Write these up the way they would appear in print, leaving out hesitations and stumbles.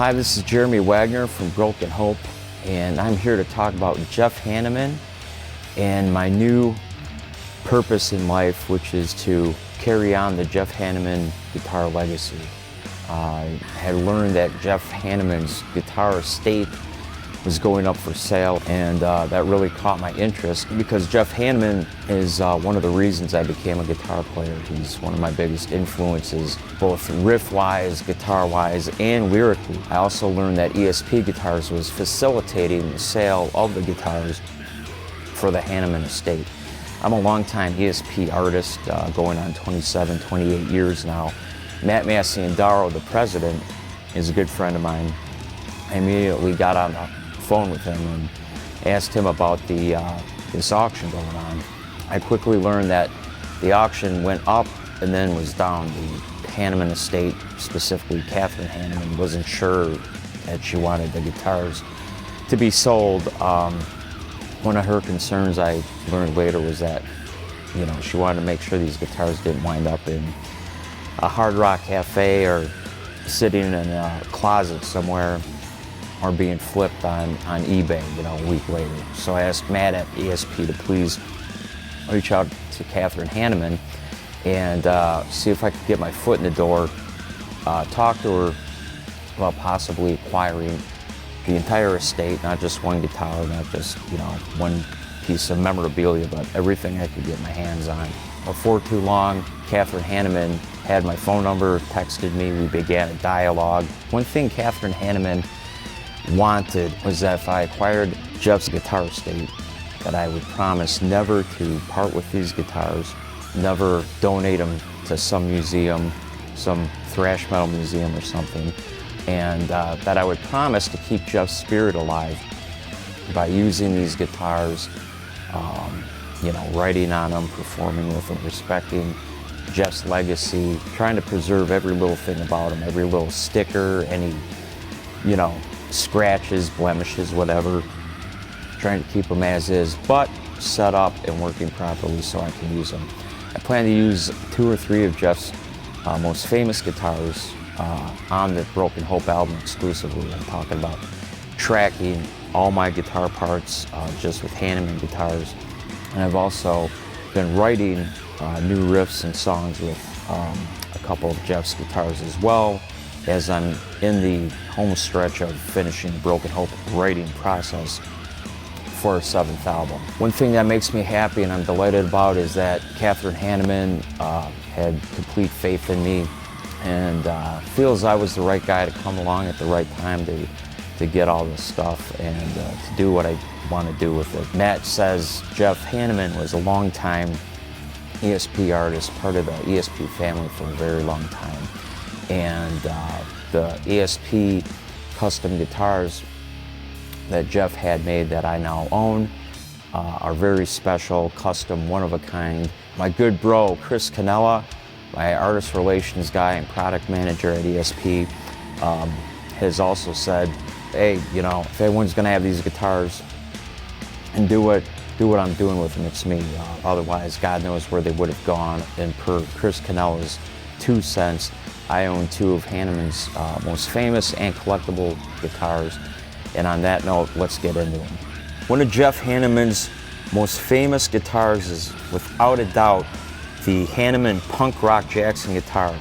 Hi, this is Jeremy Wagner from Broken Hope, and I'm here to talk about Jeff Hanneman and my new purpose in life, which is to carry on the Jeff Hanneman guitar legacy. I had learned that Jeff Hanneman's guitar estate was going up for sale, and that really caught my interest because Jeff Hanneman is one of the reasons I became a guitar player. He's one of my biggest influences, both riff-wise, guitar-wise, and lyrically. I also learned that ESP Guitars was facilitating the sale of the guitars for the Hanneman estate. I'm a longtime ESP artist, going on 27, 28 years now. Matt Massiandaro, the president, is a good friend of mine. I immediately got on the phone with him and asked him about this auction going on. I quickly learned that the auction went up and then was down. The Hanneman estate, specifically Catherine Hanneman, wasn't sure that she wanted the guitars to be sold. One of her concerns, I learned later, was that she wanted to make sure these guitars didn't wind up in a hard rock cafe or sitting in a closet somewhere or being flipped on eBay, a week later. So I asked Matt at ESP to please reach out to Catherine Hanneman and see if I could get my foot in the door, talk to her about possibly acquiring the entire estate, not just one guitar, not just one piece of memorabilia, but everything I could get my hands on. Before too long, Catherine Hanneman had my phone number, texted me, we began a dialogue. One thing Catherine Hanneman wanted was that if I acquired Jeff's guitar estate, that I would promise never to part with these guitars, never donate them to some museum, some thrash metal museum or something, and that I would promise to keep Jeff's spirit alive by using these guitars, writing on them, performing with them, respecting Jeff's legacy, trying to preserve every little thing about him, every little sticker, any, scratches, blemishes, whatever, trying to keep them as is, but set up and working properly so I can use them. I plan to use 2 or 3 of Jeff's most famous guitars on the Broken Hope album exclusively. I'm talking about tracking all my guitar parts just with Hanneman guitars. And I've also been writing new riffs and songs with a couple of Jeff's guitars as well, as I'm in the home stretch of finishing the Broken Hope writing process for our 7th album. One thing that makes me happy and I'm delighted about is that Catherine Hanneman had complete faith in me and feels I was the right guy to come along at the right time to get all this stuff and to do what I want to do with it. Matt says Jeff Hanneman was a long-time ESP artist, part of the ESP family for a very long time. And the ESP custom guitars that Jeff had made that I now own are very special, custom, one-of-a-kind. My good bro, Chris Canella, my artist relations guy and product manager at ESP, has also said, hey, if anyone's gonna have these guitars and do what I'm doing with them, it's me. Otherwise, God knows where they would have gone. And per Chris Canella's 2 cents, I own 2 of Hanneman's most famous and collectible guitars. And on that note, let's get into them. One of Jeff Hanneman's most famous guitars is, without a doubt, the Hanneman punk rock Jackson guitar.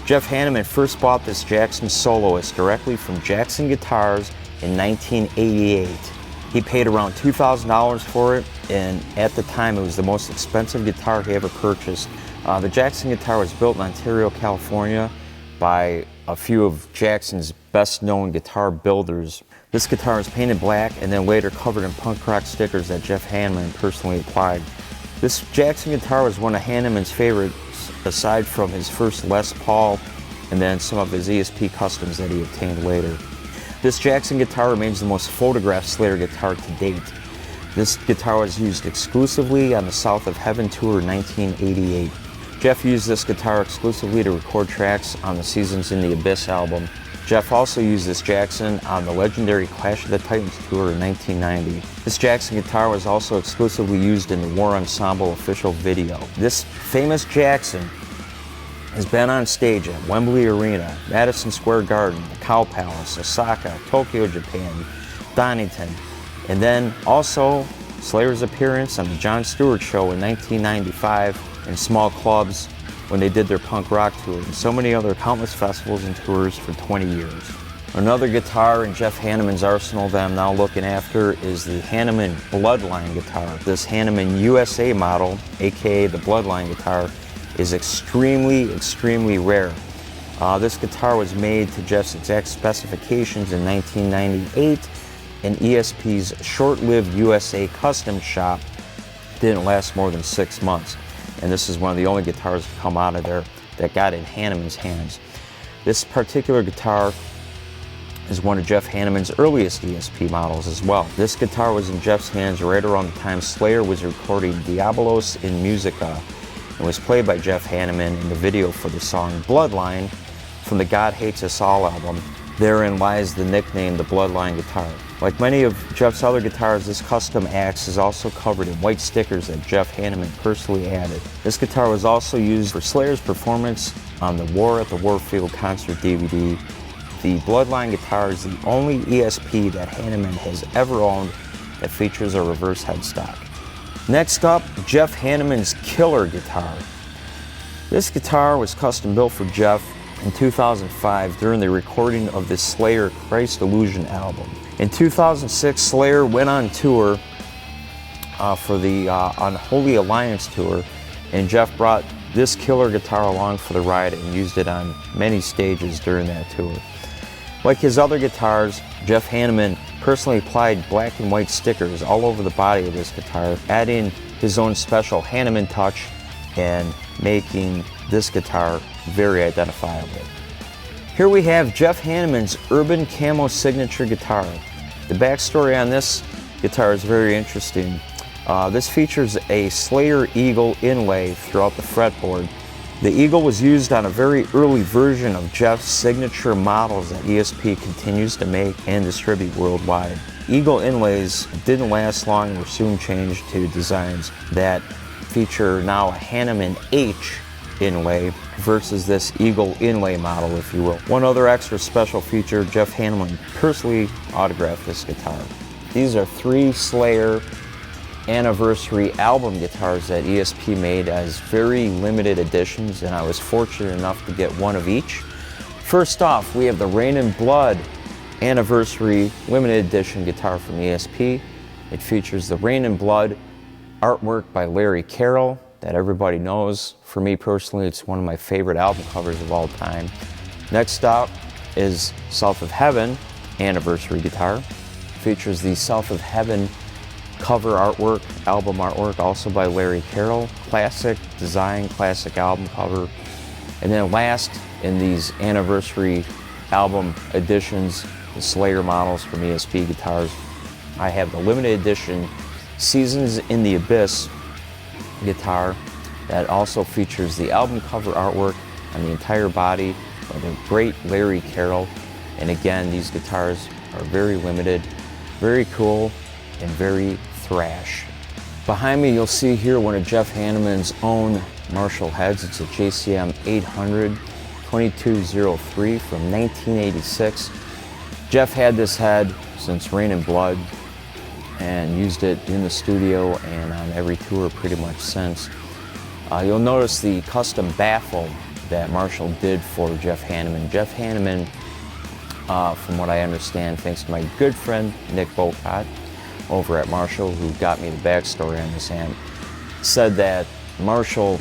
Jeff Hanneman first bought this Jackson Soloist directly from Jackson Guitars in 1988. He paid around $2,000 for it, and at the time it was the most expensive guitar he ever purchased. The Jackson guitar was built in Ontario, California by a few of Jackson's best-known guitar builders. This guitar was painted black and then later covered in punk rock stickers that Jeff Hanneman personally applied. This Jackson guitar was one of Hanneman's favorites, aside from his first Les Paul and then some of his ESP customs that he obtained later. This Jackson guitar remains the most photographed Slayer guitar to date. This guitar was used exclusively on the South of Heaven tour in 1988. Jeff used this guitar exclusively to record tracks on the Seasons in the Abyss album. Jeff also used this Jackson on the legendary Clash of the Titans tour in 1990. This Jackson guitar was also exclusively used in the War Ensemble official video. This famous Jackson has been on stage at Wembley Arena, Madison Square Garden, the Cow Palace, Osaka, Tokyo, Japan, Donington, and then also Slayer's appearance on the Jon Stewart Show in 1995 in small clubs when they did their punk rock tour, and so many other countless festivals and tours for 20 years. Another guitar in Jeff Hanneman's arsenal that I'm now looking after is the Hanneman Bloodline guitar. This Hanneman USA model, aka the Bloodline guitar, is extremely rare. This guitar was made to Jeff's exact specifications in 1998 in ESP's short-lived USA custom shop. Didn't last more than 6 months. And this is one of the only guitars to come out of there that got in Hanneman's hands. This particular guitar is one of Jeff Hanneman's earliest ESP models as well. This guitar was in Jeff's hands right around the time Slayer was recording Diabolos in Musica, and was played by Jeff Hanneman in the video for the song Bloodline from the God Hates Us All album. Therein lies the nickname, the Bloodline guitar. Like many of Jeff's other guitars, this custom axe is also covered in white stickers that Jeff Hanneman personally added. This guitar was also used for Slayer's performance on the War at the Warfield concert DVD. The Bloodline guitar is the only ESP that Hanneman has ever owned that features a reverse headstock. Next up, Jeff Hanneman's Killer guitar. This guitar was custom built for Jeff in 2005 during the recording of the Slayer Christ Illusion album. In 2006, Slayer went on tour for the Unholy Alliance tour, and Jeff brought this killer guitar along for the ride and used it on many stages during that tour. Like his other guitars, Jeff Hanneman personally applied black and white stickers all over the body of this guitar, adding his own special Hanneman touch and making this guitar very identifiable. Here we have Jeff Hanneman's Urban Camo signature guitar. The backstory on this guitar is very interesting. This features a Slayer Eagle inlay throughout the fretboard. The Eagle was used on a very early version of Jeff's signature models that ESP continues to make and distribute worldwide. Eagle inlays didn't last long and were soon changed to designs that feature now a Hanneman H inlay versus this Eagle inlay model, if you will. One other extra special feature, Jeff Hanneman personally autographed this guitar. These are 3 Slayer anniversary album guitars that ESP made as very limited editions, and I was fortunate enough to get one of each. First off, we have the Rain and Blood anniversary limited edition guitar from ESP. It features the Rain and Blood artwork by Larry Carroll that everybody knows. For me personally, it's one of my favorite album covers of all time. Next up is South of Heaven anniversary guitar. Features the South of Heaven cover artwork, album artwork, also by Larry Carroll. Classic design, classic album cover. And then last in these anniversary album editions, the Slayer models from ESP guitars, I have the limited edition Seasons in the Abyss guitar that also features the album cover artwork on the entire body by the great Larry Carroll. And again, these guitars are very limited, very cool, and very thrash. Behind me, you'll see here one of Jeff Hanneman's own Marshall heads. It's a JCM 800 2203 from 1986. Jeff had this head since Rain and Blood and used it in the studio and on every tour pretty much since. You'll notice the custom baffle that Marshall did for Jeff Hanneman. Jeff Hanneman, from what I understand, thanks to my good friend Nick Bocott over at Marshall, who got me the backstory on this amp, said that Marshall,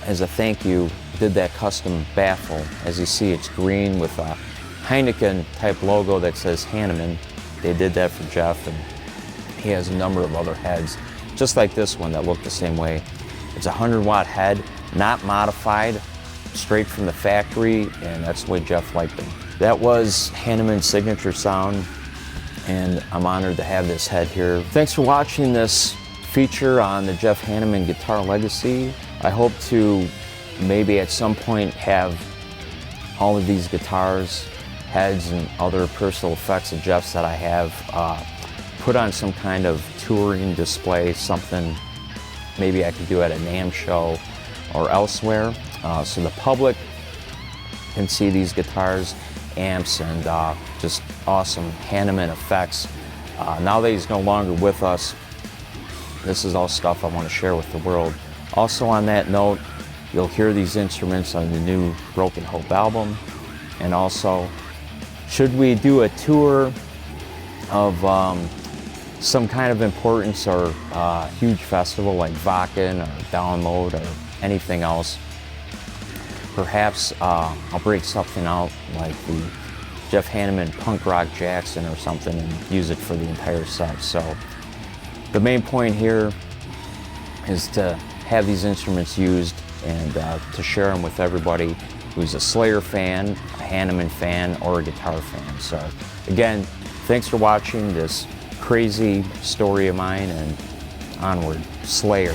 as a thank you, did that custom baffle. As you see, it's green with a Heineken type logo that says Hanneman. They did that for Jeff, and he has a number of other heads, just like this one, that look the same way. It's a 100-watt head, not modified, straight from the factory, and that's the way Jeff liked them. That was Hanneman's signature sound, and I'm honored to have this head here. Thanks for watching this feature on the Jeff Hanneman Guitar Legacy. I hope to maybe at some point have all of these guitars, heads, and other personal effects of Jeff's that I have put on some kind of touring display, something maybe I could do at a NAMM show or elsewhere. so the public can see these guitars, amps, and just awesome Hanneman effects. Now that he's no longer with us, this is all stuff I want to share with the world. Also on that note, you'll hear these instruments on the new Broken Hope album. And also, should we do a tour of some kind of importance or huge festival like Wacken or Download or anything else, perhaps I'll break something out like the Jeff Hanneman Punk Rock Jackson or something and use it for the entire set. So the main point here is to have these instruments used and to share them with everybody who's a Slayer fan, a Hanneman fan, or a guitar fan. So again, thanks for watching this crazy story of mine, and onward, Slayer.